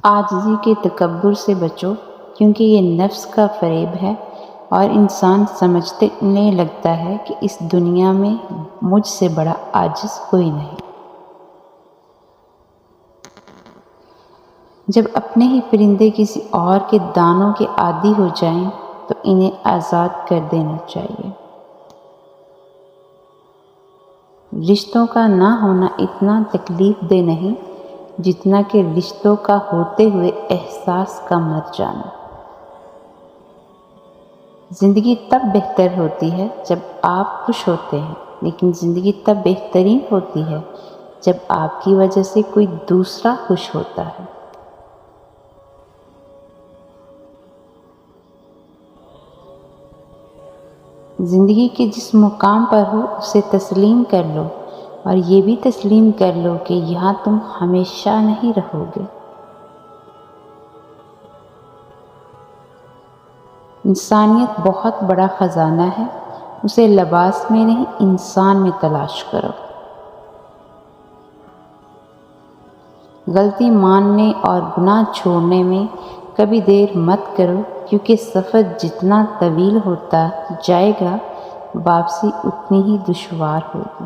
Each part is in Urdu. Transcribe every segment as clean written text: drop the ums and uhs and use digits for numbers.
عاجزی کے تکبر سے بچو، کیونکہ یہ نفس کا فریب ہے اور انسان سمجھنے لگتا ہے کہ اس دنیا میں مجھ سے بڑا عاجز کوئی نہیں۔ جب اپنے ہی پرندے کسی اور کے دانوں کے عادی ہو جائیں تو انہیں آزاد کر دینا چاہیے۔ رشتوں کا نہ ہونا اتنا تکلیف دہ نہیں جتنا کہ رشتوں کا ہوتے ہوئے احساس کا مر جانا۔ زندگی تب بہتر ہوتی ہے جب آپ خوش ہوتے ہیں، لیکن زندگی تب بہترین ہوتی ہے جب آپ کی وجہ سے کوئی دوسرا خوش ہوتا ہے۔ زندگی کے جس مقام پر ہو اسے تسلیم کر لو، اور یہ بھی تسلیم کر لو کہ یہاں تم ہمیشہ نہیں رہو گے۔ انسانیت بہت بڑا خزانہ ہے، اسے لباس میں نہیں انسان میں تلاش کرو۔ غلطی ماننے اور گناہ چھوڑنے میں کبھی دیر مت کرو، کیونکہ سفر جتنا طویل ہوتا جائے گا واپسی اتنی ہی دشوار ہوگی۔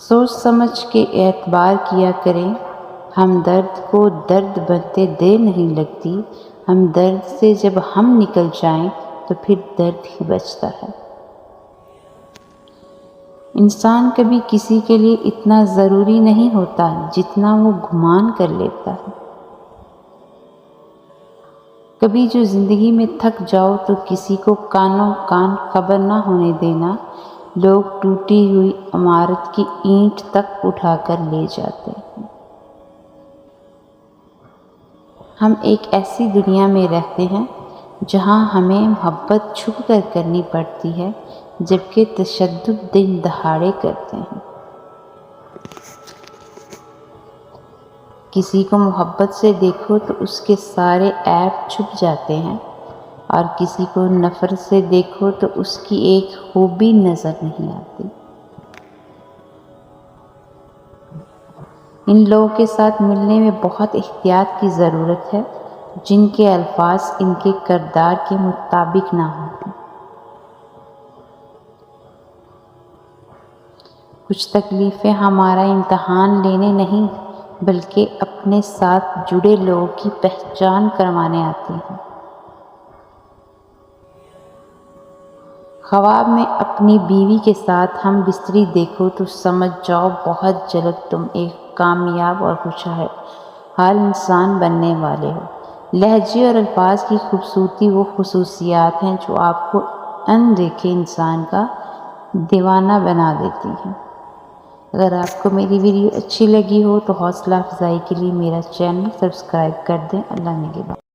سوچ سمجھ کے اعتبار کیا کریں، ہمدرد کو درد بنتے دیر نہیں لگتی، ہمدرد سے جب ہم نکل جائیں تو پھر درد ہی بچتا ہے۔ انسان کبھی کسی کے لیے اتنا ضروری نہیں ہوتا جتنا وہ گمان کر لیتا ہے۔ کبھی جو زندگی میں تھک جاؤ تو کسی کو کانوں کان خبر نہ ہونے دینا، لوگ ٹوٹی ہوئی عمارت کی اینٹ تک اٹھا کر لے جاتے ہیں۔ ہم ایک ایسی دنیا میں رہتے ہیں جہاں ہمیں محبت چھپ کر کرنی پڑتی ہے، جبکہ تشدد دن دہاڑے کرتے ہیں۔ کسی کو محبت سے دیکھو تو اس کے سارے عیب چھپ جاتے ہیں، اور کسی کو نفرت سے دیکھو تو اس کی ایک خوبی نظر نہیں آتی۔ ان لوگوں کے ساتھ ملنے میں بہت احتیاط کی ضرورت ہے جن کے الفاظ ان کے کردار کے مطابق نہ ہوں۔ کچھ تکلیفیں ہمارا امتحان لینے نہیں بلکہ اپنے ساتھ جڑے لوگوں کی پہچان کروانے آتی ہیں۔ خواب میں اپنی بیوی کے ساتھ ہم بستری دیکھو تو سمجھ جاؤ بہت جلد تم ایک کامیاب اور خوشحال انسان بننے والے ہو۔ لہجے اور الفاظ کی خوبصورتی وہ خصوصیات ہیں جو آپ کو اندیکھے انسان کا دیوانہ بنا دیتی ہیں۔ اگر آپ کو میری ویڈیو اچھی لگی ہو تو حوصلہ افزائی کے لیے میرا چینل سبسکرائب کر دیں۔ اللہ نگہبان۔